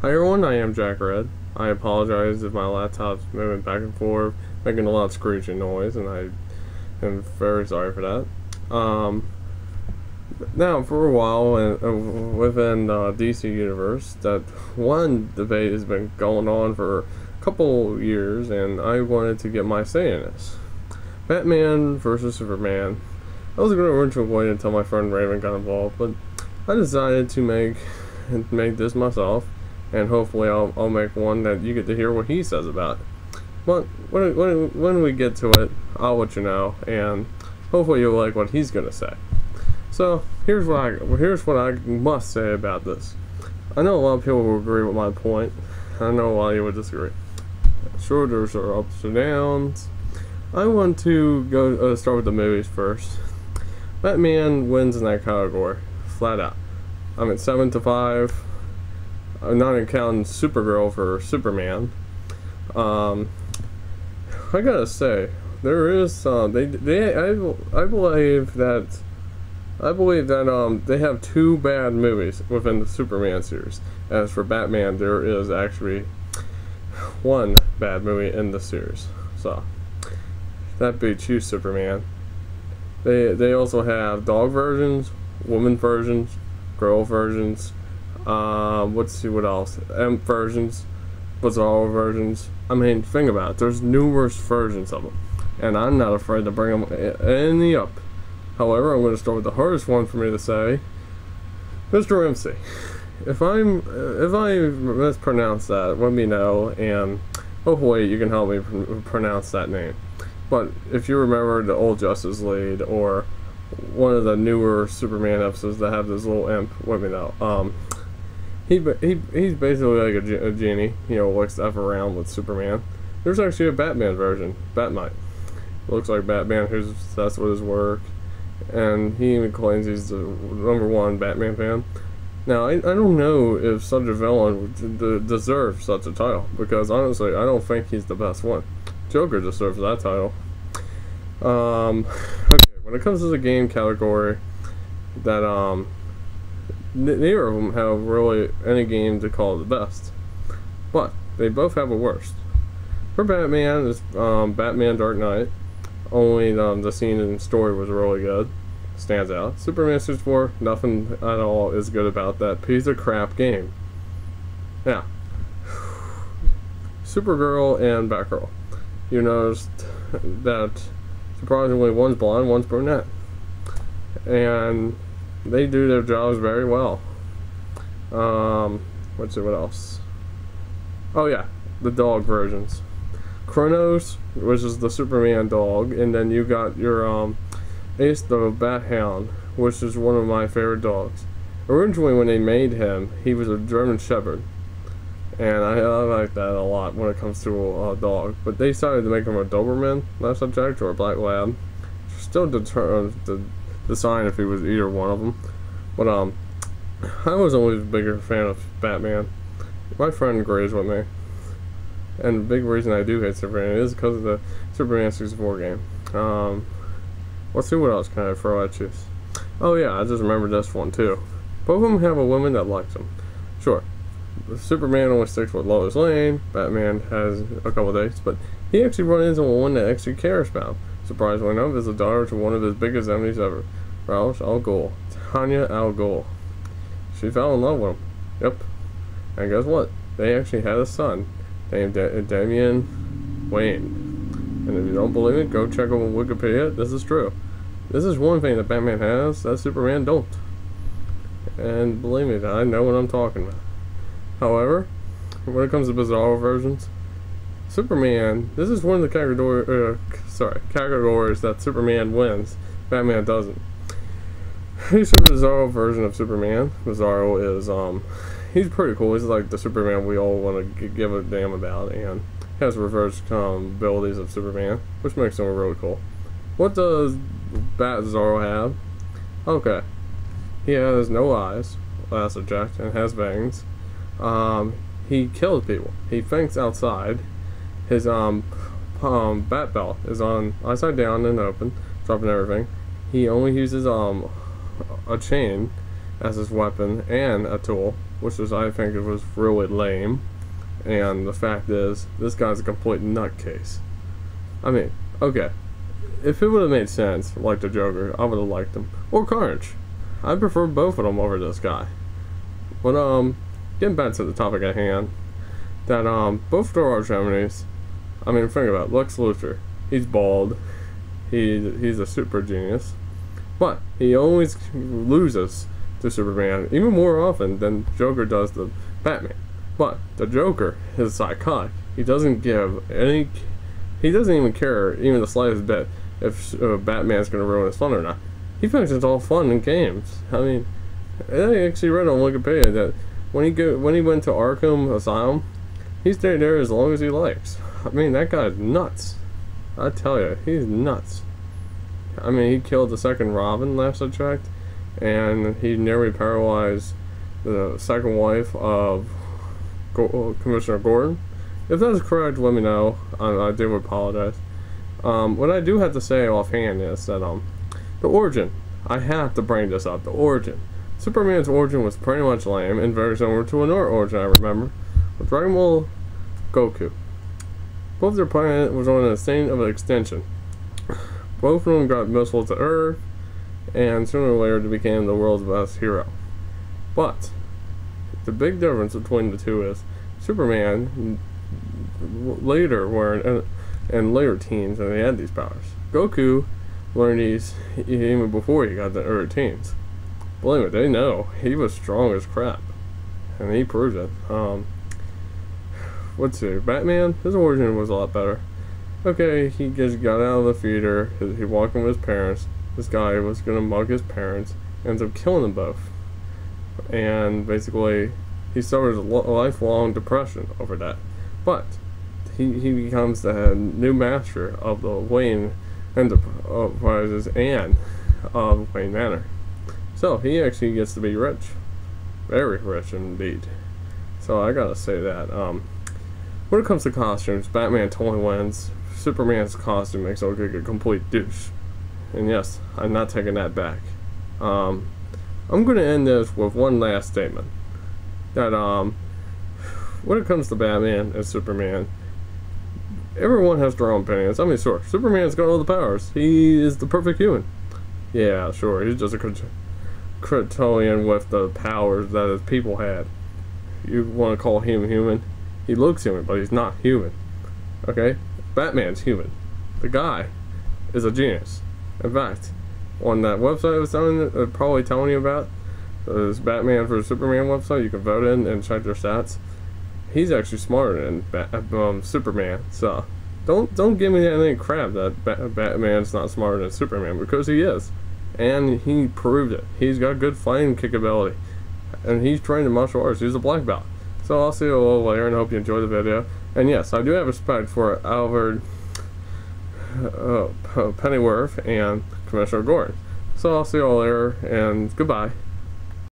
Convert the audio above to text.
Hi everyone, I am Jack Red. I apologize if my laptop's moving back and forth, making a lot of screeching noise, and I am very sorry for that. Now, for a while, within the DC universe, that one debate has been going on for a couple years, and I wanted to get my say in this. Batman versus Superman. I was going to originally wait until my friend Raven got involved, but I decided to make this myself, and hopefully I'll make one that you get to hear what he says about it. But when we get to it, I'll let you know, and hopefully you'll like what he's going to say. So here's what I must say about this. I know a lot of people will agree with my point. I know a lot of you would disagree. Sure, there's ups and downs. I want to go start with the movies first. Batman wins in that category, flat out. I'm at 7-5. I'm not even counting Supergirl for Superman. I gotta say, there is I believe that they have two bad movies within the Superman series. As for Batman, there is actually one bad movie in the series. So that beats you, Superman. They also have dog versions, woman versions, girl versions. Let's see what else. Imp versions, bizarre versions. I mean, think about it. There's numerous versions of them, and I'm not afraid to bring them any up. However, I'm going to start with the hardest one for me to say, Mr. MC. If I mispronounce that, let me know, and hopefully you can help me pronounce that name. But if you remember the old Justice League or one of the newer Superman episodes that have this little imp, let me know. He's basically like a genie, you know, likes to F around with Superman. There's actually a Batman version, Batmite. Looks like Batman, who's obsessed with his work, and he even claims he's the #1 Batman fan. Now, I don't know if such a villain deserves such a title, because honestly, I don't think he's the best one. Joker deserves that title. Okay, when it comes to the game category, that neither of them have really any game to call the best, but they both have a worst. For Batman, it's Batman Dark Knight. Only the scene and story was really good, stands out. Superman 64, nothing at all is good about that piece of crap game. Now, Supergirl and Batgirl. You noticed that surprisingly one's blonde, one's brunette, and they do their jobs very well. Let's see what else. Oh yeah, the dog versions. Kronos, which is the Superman dog, and then you got your Ace the Bat Hound, which is one of my favorite dogs. Originally, when they made him, he was a German Shepherd, and I like that a lot when it comes to a dog. But they decided to make him a Doberman, not subject, or a Black Lab. Still determined to decide if he was either one of them. But I was always a bigger fan of Batman. My friend agrees with me. And the big reason I do hate Superman is because of the Superman 64 game. Let's see what else can I throw at you. Oh yeah, I just remembered this one too. Both of them have a woman that likes them. Sure, Superman only sticks with Lois Lane. Batman has a couple dates, but he actually runs into one that actually cares about him. Surprisingly enough, is the daughter to one of his biggest enemies ever, Ra's al Ghul, Tanya al Ghul. She fell in love with him. Yep. And guess what? They actually had a son named Damian Wayne. And if you don't believe it, go check on Wikipedia. This is true. This is one thing that Batman has that Superman don't. And believe me, I know what I'm talking about. However, when it comes to bizarre versions, Superman, this is one of the categories that Superman wins, Batman doesn't. He's a Bizarro version of Superman. Bizarro is, he's pretty cool. He's like the Superman we all want to give a damn about, and has reverse abilities of Superman, which makes him really cool. What does Bizarro have? Okay, he has no eyes, last subject, and has fangs. He kills people. He thinks outside. His bat belt is on upside down and open, dropping everything. He only uses a chain as his weapon and a tool, which is, I think, it was really lame. And the fact is, this guy's a complete nutcase. I mean, okay, if it would have made sense, like the Joker, I would have liked him. Or Carnage. I prefer both of them over this guy. But, getting back to the topic at hand, that, both their arch enemies, I mean, think about it, Lex Luthor, he's bald, he's a super genius, but he always loses to Superman, even more often than Joker does to Batman. But the Joker is psychotic. He doesn't even care, even the slightest bit, if Batman's going to ruin his fun or not. He thinks it's all fun and games. I mean, I actually read on Wikipedia that when he went to Arkham Asylum, he stayed there as long as he likes. I mean, that guy's nuts. I tell you, he's nuts. I mean, he killed the second Robin, last I checked, and he nearly paralyzed the second wife of Commissioner Gordon. If that is correct, let me know. I do apologize. What I do have to say offhand is that the origin. I have to bring this up. The origin. Superman's origin was pretty much lame and very similar to another origin I remember, with Dragon Ball Goku. Both their planet was on a state of extinction. Both of them got missiles to Earth, and sooner or later they became the world's best hero. But the big difference between the two is Superman later were in later teens and they had these powers. Goku learned these even before he got the early teens. Believe me, they know he was strong as crap, and he proved it. Let's see, Batman, his origin was a lot better. Okay, he just got out of the theater, he walked in with his parents, this guy was gonna mug his parents, ends up killing them both. And basically, he suffers a lifelong depression over that. But, he becomes the new master of the Wayne Enterprises and of Wayne Manor. So, he actually gets to be rich. Very rich indeed. So, I gotta say that, when it comes to costumes, Batman totally wins. Superman's costume makes him look like a complete douche. And yes, I'm not taking that back. I'm going to end this with one last statement. That, when it comes to Batman and Superman, everyone has their own opinions. I mean, sure, Superman's got all the powers. He is the perfect human. Yeah, sure, he's just a Kryptonian with the powers that his people had. You want to call him human? He looks human, but he's not human. Okay? Batman's human. The guy is a genius. In fact, on that website I was probably telling you about, this Batman vs Superman website, you can vote in and check their stats. He's actually smarter than Superman. So, don't give me any crap that Batman's not smarter than Superman, because he is. And he proved it. He's got good fighting kickability. And he's trained in martial arts. He's a black belt. So I'll see you a little later, and hope you enjoy the video. And yes, I do have respect for Alfred Pennyworth and Commissioner Gordon. So I'll see you all later, and goodbye.